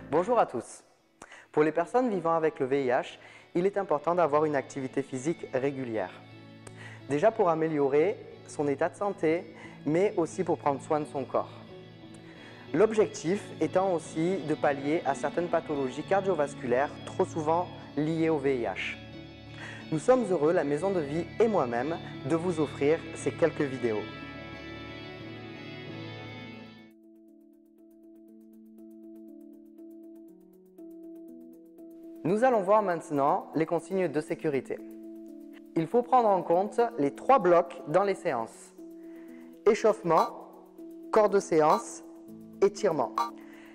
Bonjour à tous. Pour les personnes vivant avec le VIH, il est important d'avoir une activité physique régulière. Déjà pour améliorer son état de santé, mais aussi pour prendre soin de son corps. L'objectif étant aussi de pallier à certaines pathologies cardiovasculaires trop souvent liées au VIH. Nous sommes heureux, la Maison de Vie et moi-même, de vous offrir ces quelques vidéos. Nous allons voir maintenant les consignes de sécurité. Il faut prendre en compte les 3 blocs dans les séances. Échauffement, corps de séance, étirement.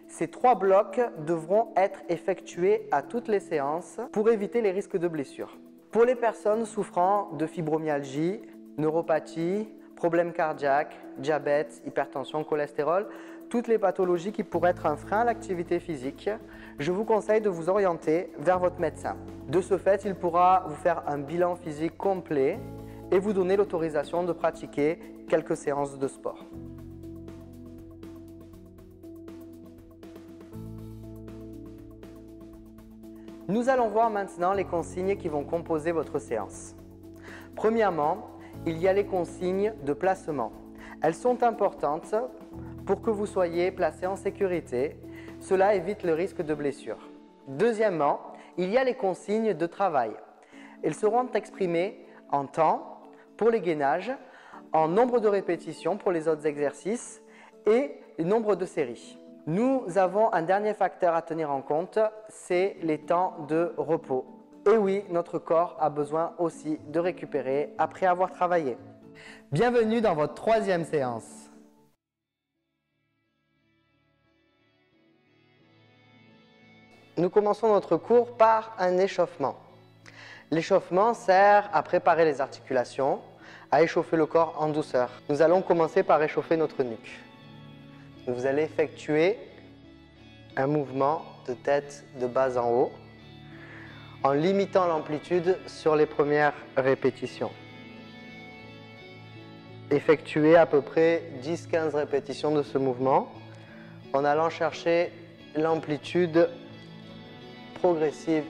Ces 3 blocs devront être effectués à toutes les séances pour éviter les risques de blessures. Pour les personnes souffrant de fibromyalgie, neuropathie, problèmes cardiaques, diabète, hypertension, cholestérol, toutes les pathologies qui pourraient être un frein à l'activité physique, je vous conseille de vous orienter vers votre médecin. De ce fait, il pourra vous faire un bilan physique complet et vous donner l'autorisation de pratiquer quelques séances de sport. Nous allons voir maintenant les consignes qui vont composer votre séance. Premièrement, il y a les consignes de placement. Elles sont importantes pour que vous soyez placé en sécurité. Cela évite le risque de blessure. Deuxièmement, il y a les consignes de travail. Elles seront exprimées en temps pour les gainages, en nombre de répétitions pour les autres exercices et nombre de séries. Nous avons un dernier facteur à tenir en compte, c'est les temps de repos. Et oui, notre corps a besoin aussi de récupérer après avoir travaillé. Bienvenue dans votre 3e séance. Nous commençons notre cours par un échauffement. L'échauffement sert à préparer les articulations, à échauffer le corps en douceur. Nous allons commencer par échauffer notre nuque. Vous allez effectuer un mouvement de tête de bas en haut en limitant l'amplitude sur les premières répétitions. Effectuez à peu près 10-15 répétitions de ce mouvement en allant chercher l'amplitude progressive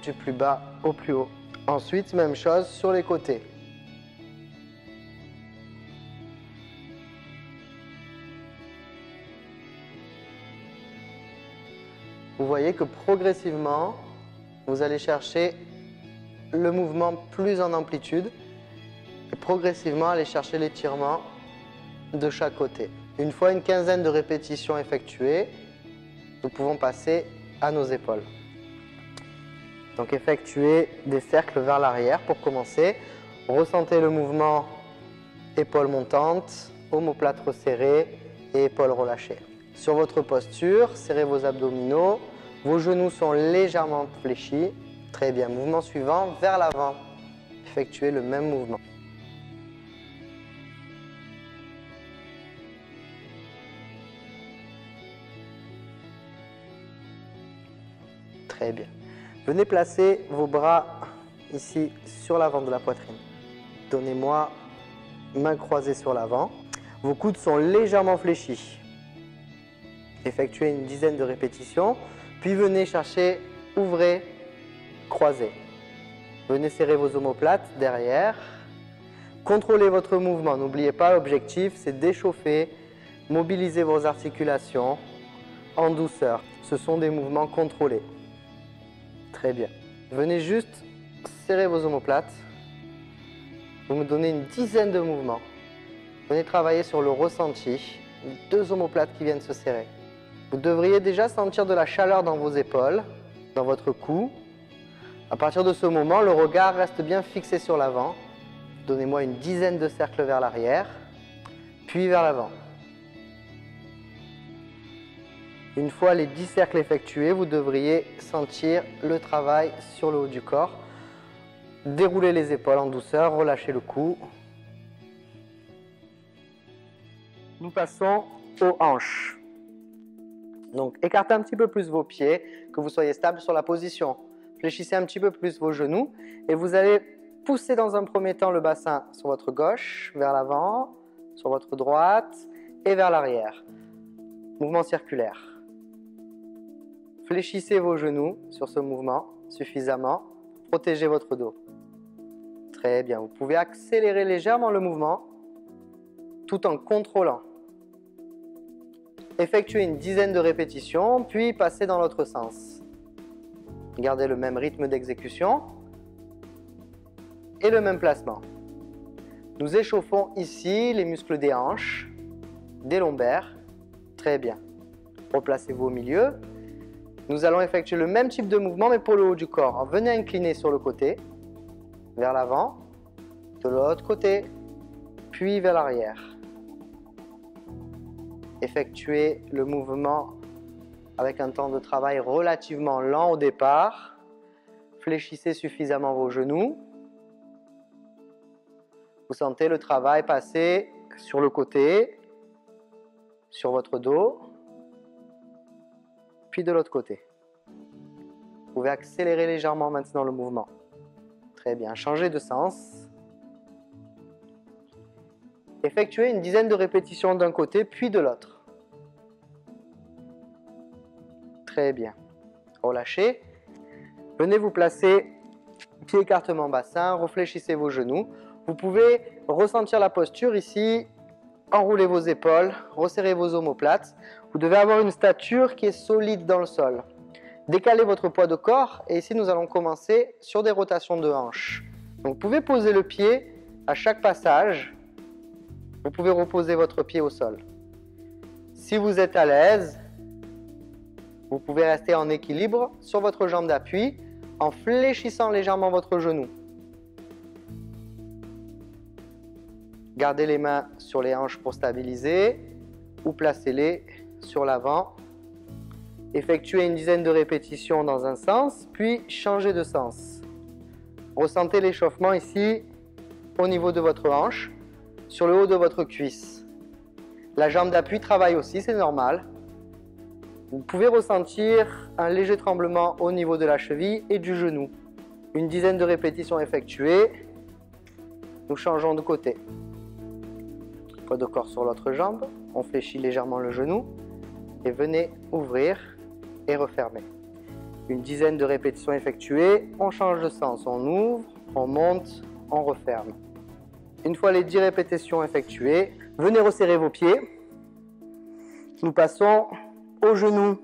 du plus bas au plus haut. Ensuite, même chose sur les côtés. Vous voyez que progressivement, vous allez chercher le mouvement plus en amplitude et progressivement aller chercher l'étirement de chaque côté. Une fois une quinzaine de répétitions effectuées, nous pouvons passer à nos épaules. Donc effectuez des cercles vers l'arrière pour commencer. Ressentez le mouvement épaules montantes, omoplate resserrée et épaules relâchées. Sur votre posture, serrez vos abdominaux, vos genoux sont légèrement fléchis. Très bien, mouvement suivant, vers l'avant. Effectuez le même mouvement. Très bien. Venez placer vos bras ici sur l'avant de la poitrine. Donnez-moi main croisée sur l'avant. Vos coudes sont légèrement fléchis. Effectuez une dizaine de répétitions, puis venez chercher, ouvrez, croisez. Venez serrer vos omoplates derrière. Contrôlez votre mouvement. N'oubliez pas, l'objectif, c'est d'échauffer, mobiliser vos articulations en douceur. Ce sont des mouvements contrôlés. Très bien. Venez juste serrer vos omoplates. Vous me donnez une dizaine de mouvements. Venez travailler sur le ressenti. 2 omoplates qui viennent se serrer. Vous devriez déjà sentir de la chaleur dans vos épaules, dans votre cou. À partir de ce moment, le regard reste bien fixé sur l'avant. Donnez-moi une dizaine de cercles vers l'arrière, puis vers l'avant. Une fois les 10 cercles effectués, vous devriez sentir le travail sur le haut du corps. Déroulez les épaules en douceur, relâchez le cou. Nous passons aux hanches. Donc, écartez un petit peu plus vos pieds, que vous soyez stable sur la position. Fléchissez un petit peu plus vos genoux et vous allez pousser dans un premier temps le bassin sur votre gauche, vers l'avant, sur votre droite et vers l'arrière. Mouvement circulaire. Fléchissez vos genoux sur ce mouvement suffisamment. Protégez votre dos. Très bien. Vous pouvez accélérer légèrement le mouvement tout en contrôlant. Effectuez une dizaine de répétitions, puis passez dans l'autre sens. Gardez le même rythme d'exécution et le même placement. Nous échauffons ici les muscles des hanches, des lombaires. Très bien. Replacez-vous au milieu. Nous allons effectuer le même type de mouvement, mais pour le haut du corps. Venez incliner sur le côté, vers l'avant, de l'autre côté, puis vers l'arrière. Effectuez le mouvement avec un temps de travail relativement lent au départ. Fléchissez suffisamment vos genoux. Vous sentez le travail passer sur le côté, sur votre dos, puis de l'autre côté. Vous pouvez accélérer légèrement maintenant le mouvement. Très bien, changez de sens. Effectuez une dizaine de répétitions d'un côté, puis de l'autre. Très bien. Relâchez. Venez vous placer, pied écartement bassin, réfléchissez vos genoux. Vous pouvez ressentir la posture ici, enroulez vos épaules, resserrez vos omoplates. Vous devez avoir une stature qui est solide dans le sol. Décalez votre poids de corps et ici nous allons commencer sur des rotations de hanches. Donc vous pouvez poser le pied à chaque passage. Vous pouvez reposer votre pied au sol. Si vous êtes à l'aise, vous pouvez rester en équilibre sur votre jambe d'appui en fléchissant légèrement votre genou. Gardez les mains sur les hanches pour stabiliser ou placez-les sur l'avant. Effectuez une dizaine de répétitions dans un sens, puis changez de sens. Ressentez l'échauffement ici au niveau de votre hanche, sur le haut de votre cuisse. La jambe d'appui travaille aussi, c'est normal. Vous pouvez ressentir un léger tremblement au niveau de la cheville et du genou. Une dizaine de répétitions effectuées. Nous changeons de côté. Poids de corps sur l'autre jambe. On fléchit légèrement le genou. Et venez ouvrir et refermer. Une dizaine de répétitions effectuées. On change de sens. On ouvre, on monte, on referme. Une fois les 10 répétitions effectuées, venez resserrer vos pieds. Nous passons aux genoux.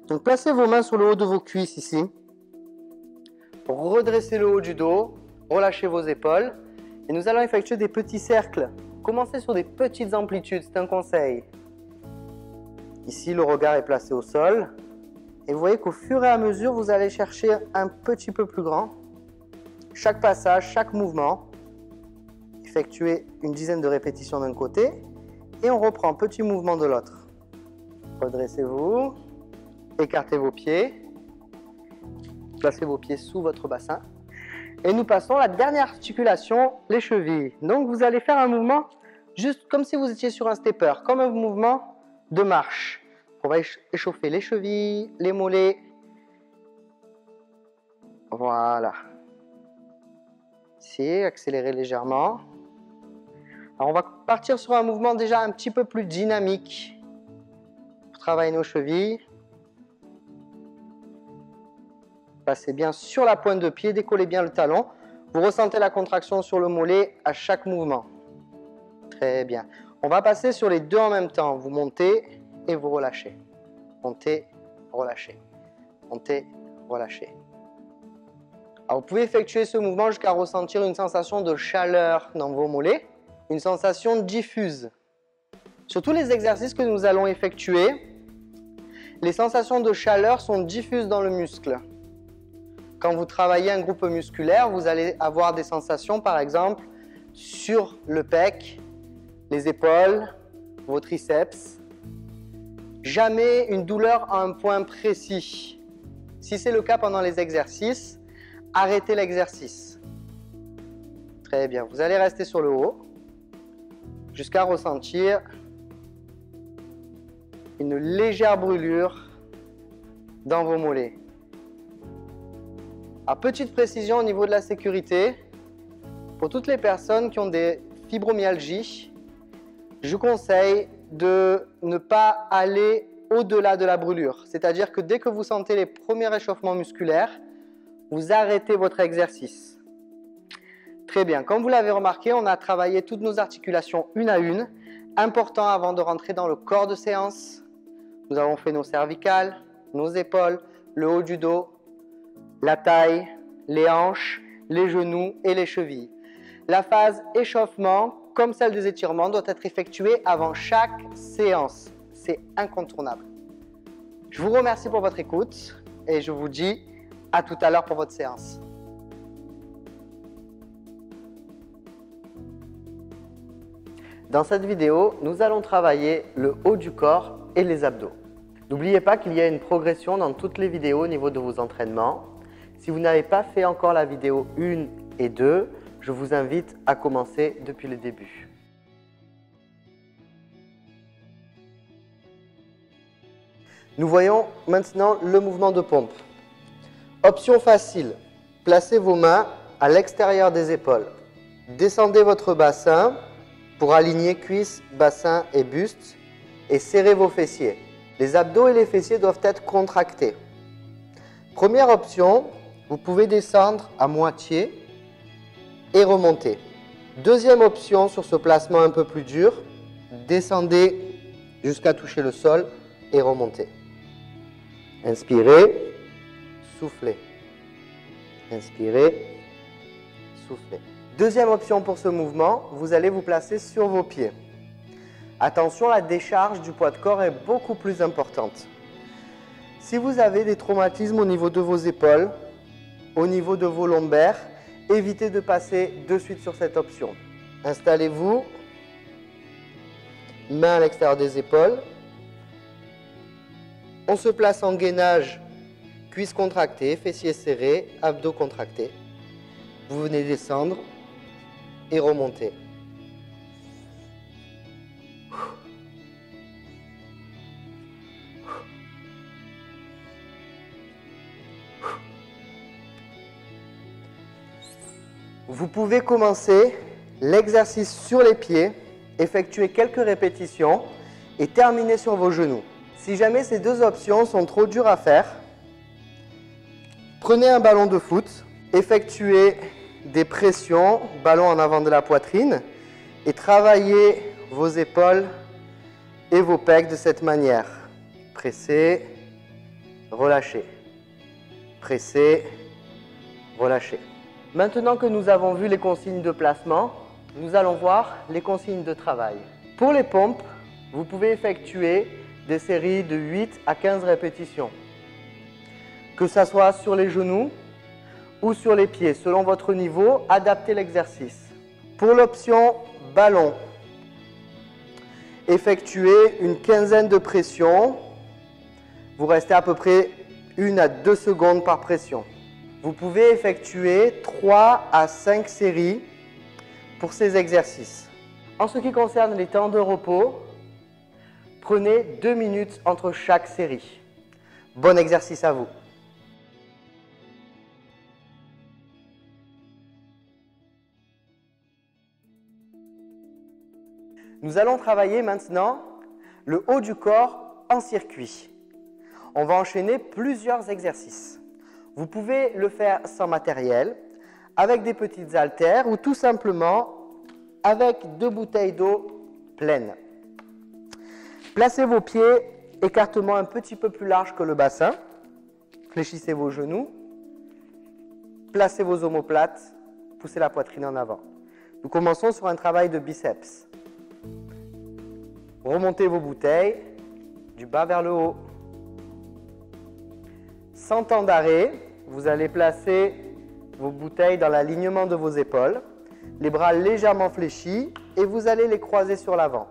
Donc placez vos mains sur le haut de vos cuisses ici. Redressez le haut du dos, relâchez vos épaules et nous allons effectuer des petits cercles. Commencez sur des petites amplitudes, c'est un conseil. Ici, le regard est placé au sol et vous voyez qu'au fur et à mesure, vous allez chercher un petit peu plus grand. Chaque passage, chaque mouvement, effectuez une dizaine de répétitions d'un côté et on reprend petit mouvement de l'autre. Redressez-vous, écartez vos pieds, placez vos pieds sous votre bassin et nous passons à la dernière articulation, les chevilles. Donc vous allez faire un mouvement juste comme si vous étiez sur un stepper, comme un mouvement de marche. On va échauffer les chevilles, les mollets. Voilà. Ici, accélérez légèrement. Alors on va partir sur un mouvement déjà un petit peu plus dynamique. Travaillez nos chevilles. Passez bien sur la pointe de pied, décollez bien le talon. Vous ressentez la contraction sur le mollet à chaque mouvement. Très bien. On va passer sur les deux en même temps. Vous montez et vous relâchez. Montez, relâchez. Montez, relâchez. Alors, vous pouvez effectuer ce mouvement jusqu'à ressentir une sensation de chaleur dans vos mollets, une sensation diffuse. Sur tous les exercices que nous allons effectuer, les sensations de chaleur sont diffuses dans le muscle. Quand vous travaillez un groupe musculaire, vous allez avoir des sensations, par exemple, sur le pec, les épaules, vos triceps. Jamais une douleur à un point précis. Si c'est le cas pendant les exercices, arrêtez l'exercice. Très bien, vous allez rester sur le haut jusqu'à ressentir une légère brûlure dans vos mollets. À petite précision au niveau de la sécurité, pour toutes les personnes qui ont des fibromyalgies, je conseille de ne pas aller au-delà de la brûlure. C'est-à-dire que dès que vous sentez les premiers réchauffements musculaires, vous arrêtez votre exercice. Très bien. Comme vous l'avez remarqué, on a travaillé toutes nos articulations une à une. Important avant de rentrer dans le corps de séance. Nous avons fait nos cervicales, nos épaules, le haut du dos, la taille, les hanches, les genoux et les chevilles. La phase échauffement, comme celle des étirements, doit être effectuée avant chaque séance. C'est incontournable. Je vous remercie pour votre écoute et je vous dis à tout à l'heure pour votre séance. Dans cette vidéo, nous allons travailler le haut du corps et les abdos. N'oubliez pas qu'il y a une progression dans toutes les vidéos au niveau de vos entraînements. Si vous n'avez pas fait encore la vidéo 1 et 2, je vous invite à commencer depuis le début. Nous voyons maintenant le mouvement de pompe. Option facile, placez vos mains à l'extérieur des épaules. Descendez votre bassin pour aligner cuisses, bassin et buste et serrez vos fessiers. Les abdos et les fessiers doivent être contractés. Première option, vous pouvez descendre à moitié et remonter. Deuxième option sur ce placement un peu plus dur, descendez jusqu'à toucher le sol et remontez. Inspirez, soufflez. Inspirez, soufflez. Deuxième option pour ce mouvement, vous allez vous placer sur vos pieds. Attention, la décharge du poids de corps est beaucoup plus importante. Si vous avez des traumatismes au niveau de vos épaules, au niveau de vos lombaires, évitez de passer de suite sur cette option. Installez-vous, main à l'extérieur des épaules. On se place en gainage, cuisses contractées, fessiers serrés, abdos contractés. Vous venez descendre et remonter. Vous pouvez commencer l'exercice sur les pieds, effectuer quelques répétitions et terminer sur vos genoux. Si jamais ces deux options sont trop dures à faire, prenez un ballon de foot, effectuez des pressions, ballon en avant de la poitrine et travaillez vos épaules et vos pecs de cette manière. Pressez, relâchez. Pressez, relâchez. Maintenant que nous avons vu les consignes de placement, nous allons voir les consignes de travail. Pour les pompes, vous pouvez effectuer des séries de 8 à 15 répétitions. Que ce soit sur les genoux ou sur les pieds, selon votre niveau, adaptez l'exercice. Pour l'option ballon, effectuez une quinzaine de pressions. Vous restez à peu près 1 à 2 secondes par pression. Vous pouvez effectuer 3 à 5 séries pour ces exercices. En ce qui concerne les temps de repos, prenez 2 minutes entre chaque série. Bon exercice à vous. Nous allons travailler maintenant le haut du corps en circuit. On va enchaîner plusieurs exercices. Vous pouvez le faire sans matériel, avec des petites haltères ou tout simplement avec 2 bouteilles d'eau pleines. Placez vos pieds, écartement un petit peu plus large que le bassin. Fléchissez vos genoux. Placez vos omoplates. Poussez la poitrine en avant. Nous commençons sur un travail de biceps. Remontez vos bouteilles du bas vers le haut. Sans temps d'arrêt, vous allez placer vos bouteilles dans l'alignement de vos épaules, les bras légèrement fléchis et vous allez les croiser sur l'avant.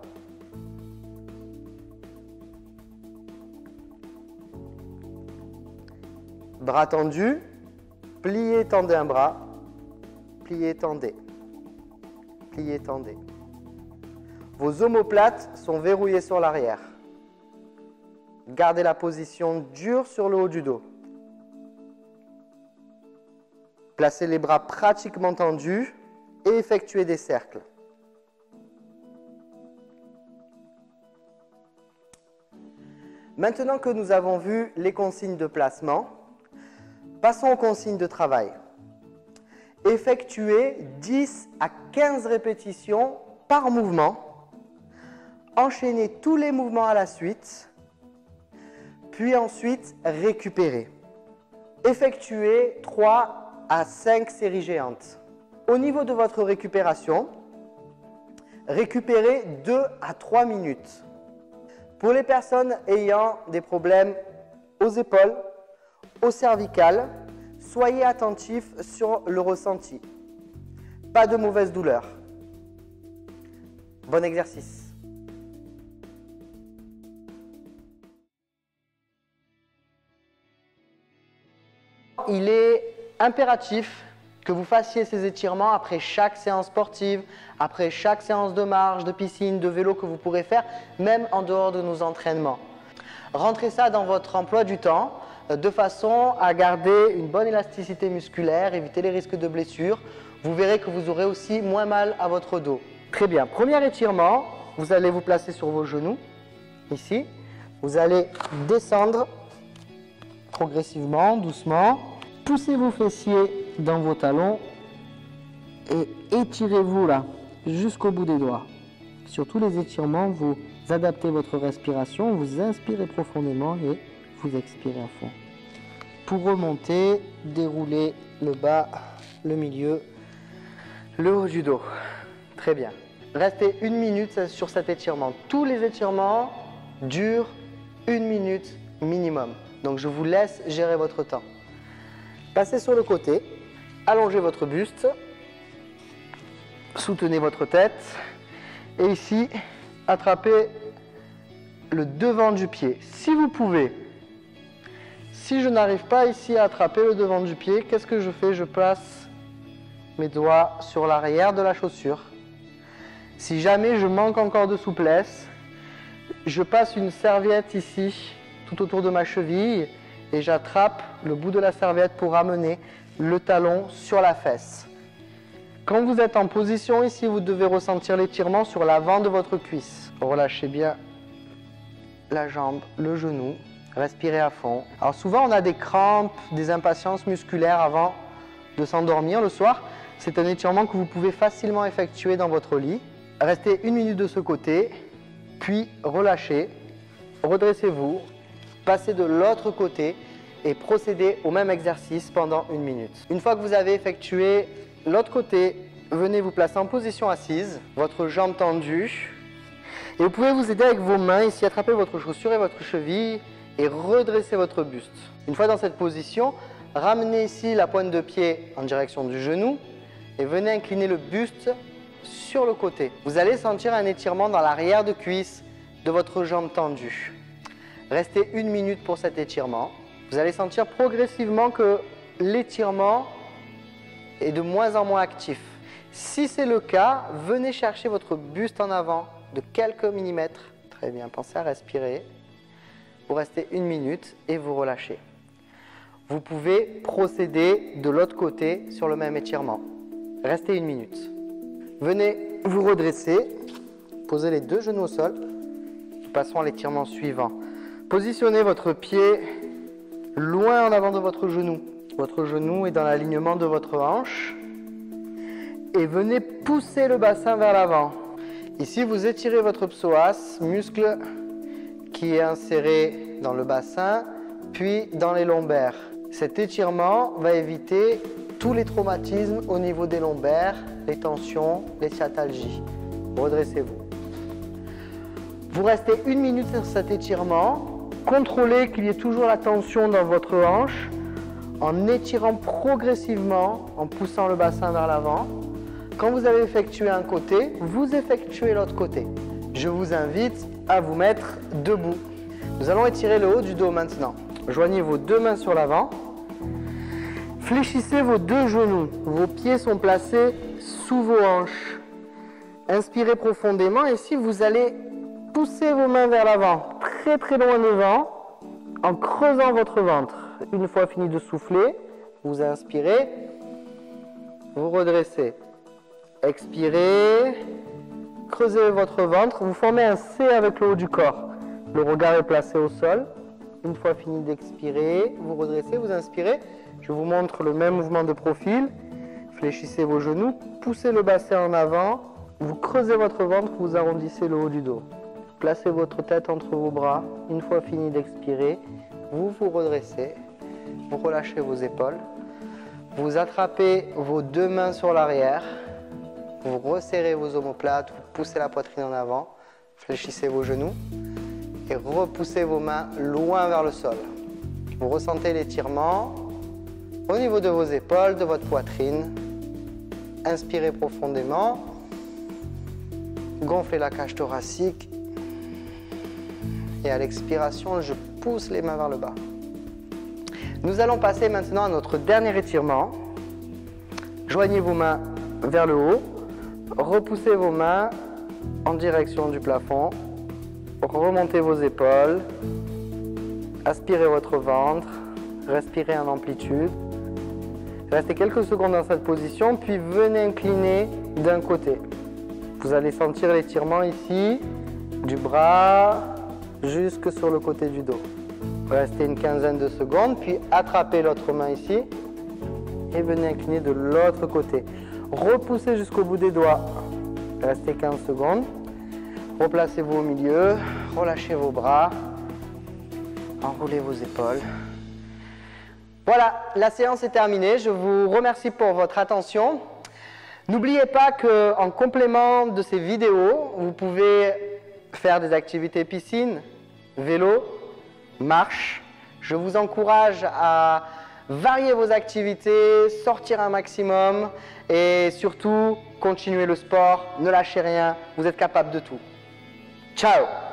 Bras tendus, pliez, tendez un bras, pliez, tendez, pliez, tendez. Vos omoplates sont verrouillées sur l'arrière. Gardez la position dure sur le haut du dos. Placez les bras pratiquement tendus et effectuez des cercles. Maintenant que nous avons vu les consignes de placement, passons aux consignes de travail. Effectuez 10 à 15 répétitions par mouvement. Enchaînez tous les mouvements à la suite, puis ensuite récupérez. Effectuez 3 à 5 séries géantes. Au niveau de votre récupération, récupérez 2 à 3 minutes. Pour les personnes ayant des problèmes aux épaules, aux cervicales, soyez attentifs sur le ressenti. Pas de mauvaise douleur. Bon exercice. Il est impératif que vous fassiez ces étirements après chaque séance sportive, après chaque séance de marche, de piscine, de vélo que vous pourrez faire, même en dehors de nos entraînements. Rentrez ça dans votre emploi du temps de façon à garder une bonne élasticité musculaire, éviter les risques de blessures. Vous verrez que vous aurez aussi moins mal à votre dos. Très bien, premier étirement, vous allez vous placer sur vos genoux, ici. Vous allez descendre progressivement, doucement. Poussez vos fessiers dans vos talons et étirez-vous là, jusqu'au bout des doigts. Sur tous les étirements, vous adaptez votre respiration, vous inspirez profondément et vous expirez à fond. Pour remonter, déroulez le bas, le milieu, le haut du dos. Très bien. Restez 1 minute sur cet étirement. Tous les étirements durent 1 minute minimum. Donc je vous laisse gérer votre temps. Passez sur le côté, allongez votre buste, soutenez votre tête et ici, attrapez le devant du pied. Si vous pouvez, si je n'arrive pas ici à attraper le devant du pied, qu'est-ce que je fais? Je place mes doigts sur l'arrière de la chaussure. Si jamais je manque encore de souplesse, je passe une serviette ici, tout autour de ma cheville, et j'attrape le bout de la serviette pour amener le talon sur la fesse. Quand vous êtes en position ici, vous devez ressentir l'étirement sur l'avant de votre cuisse. Relâchez bien la jambe, le genou, respirez à fond. Alors souvent on a des crampes, des impatiences musculaires avant de s'endormir le soir. C'est un étirement que vous pouvez facilement effectuer dans votre lit. Restez 1 minute de ce côté, puis relâchez, redressez-vous. Passez de l'autre côté et procédez au même exercice pendant 1 minute. Une fois que vous avez effectué l'autre côté, venez vous placer en position assise, votre jambe tendue. Et vous pouvez vous aider avec vos mains ici, attraper votre chaussure et votre cheville et redresser votre buste. Une fois dans cette position, ramenez ici la pointe de pied en direction du genou et venez incliner le buste sur le côté. Vous allez sentir un étirement dans l'arrière de cuisse de votre jambe tendue. Restez 1 minute pour cet étirement. Vous allez sentir progressivement que l'étirement est de moins en moins actif. Si c'est le cas, venez chercher votre buste en avant de quelques millimètres. Très bien, pensez à respirer. Vous restez 1 minute et vous relâchez. Vous pouvez procéder de l'autre côté sur le même étirement. Restez 1 minute. Venez vous redresser, posez les 2 genoux au sol. Passons à l'étirement suivant. Positionnez votre pied loin en avant de votre genou. Votre genou est dans l'alignement de votre hanche. Et venez pousser le bassin vers l'avant. Ici, vous étirez votre psoas, muscle qui est inséré dans le bassin, puis dans les lombaires. Cet étirement va éviter tous les traumatismes au niveau des lombaires, les tensions, les sciatalgies. Redressez-vous. Vous restez 1 minute sur cet étirement. Contrôlez qu'il y ait toujours la tension dans votre hanche en étirant progressivement, en poussant le bassin vers l'avant. Quand vous avez effectué un côté, vous effectuez l'autre côté. Je vous invite à vous mettre debout. Nous allons étirer le haut du dos maintenant. Joignez vos 2 mains sur l'avant. Fléchissez vos 2 genoux. Vos pieds sont placés sous vos hanches. Inspirez profondément et ici vous allez poussez vos mains vers l'avant, très loin devant, en creusant votre ventre. Une fois fini de souffler, vous inspirez, vous redressez. Expirez, creusez votre ventre, vous formez un C avec le haut du corps. Le regard est placé au sol. Une fois fini d'expirer, vous redressez, vous inspirez. Je vous montre le même mouvement de profil. Fléchissez vos genoux, poussez le bassin en avant. Vous creusez votre ventre, vous arrondissez le haut du dos. Placez votre tête entre vos bras. Une fois fini d'expirer, vous vous redressez. Vous relâchez vos épaules. Vous attrapez vos deux mains sur l'arrière. Vous resserrez vos omoplates, vous poussez la poitrine en avant. Fléchissez vos genoux et repoussez vos mains loin vers le sol. Vous ressentez l'étirement au niveau de vos épaules, de votre poitrine. Inspirez profondément. Gonflez la cage thoracique. Et à l'expiration, je pousse les mains vers le bas. Nous allons passer maintenant à notre dernier étirement. Joignez vos mains vers le haut. Repoussez vos mains en direction du plafond. Remontez vos épaules. Aspirez votre ventre. Respirez en amplitude. Restez quelques secondes dans cette position, puis venez incliner d'un côté. Vous allez sentir l'étirement ici, du bras jusque sur le côté du dos. Restez une quinzaine de secondes, puis attrapez l'autre main ici et venez incliner de l'autre côté. Repoussez jusqu'au bout des doigts. Restez 15 secondes. Replacez-vous au milieu, relâchez vos bras, enroulez vos épaules. Voilà, la séance est terminée. Je vous remercie pour votre attention. N'oubliez pas qu'en complément de ces vidéos, vous pouvez faire des activités piscine, vélo, marche. Je vous encourage à varier vos activités, sortir un maximum et surtout, continuer le sport, ne lâchez rien, vous êtes capable de tout. Ciao!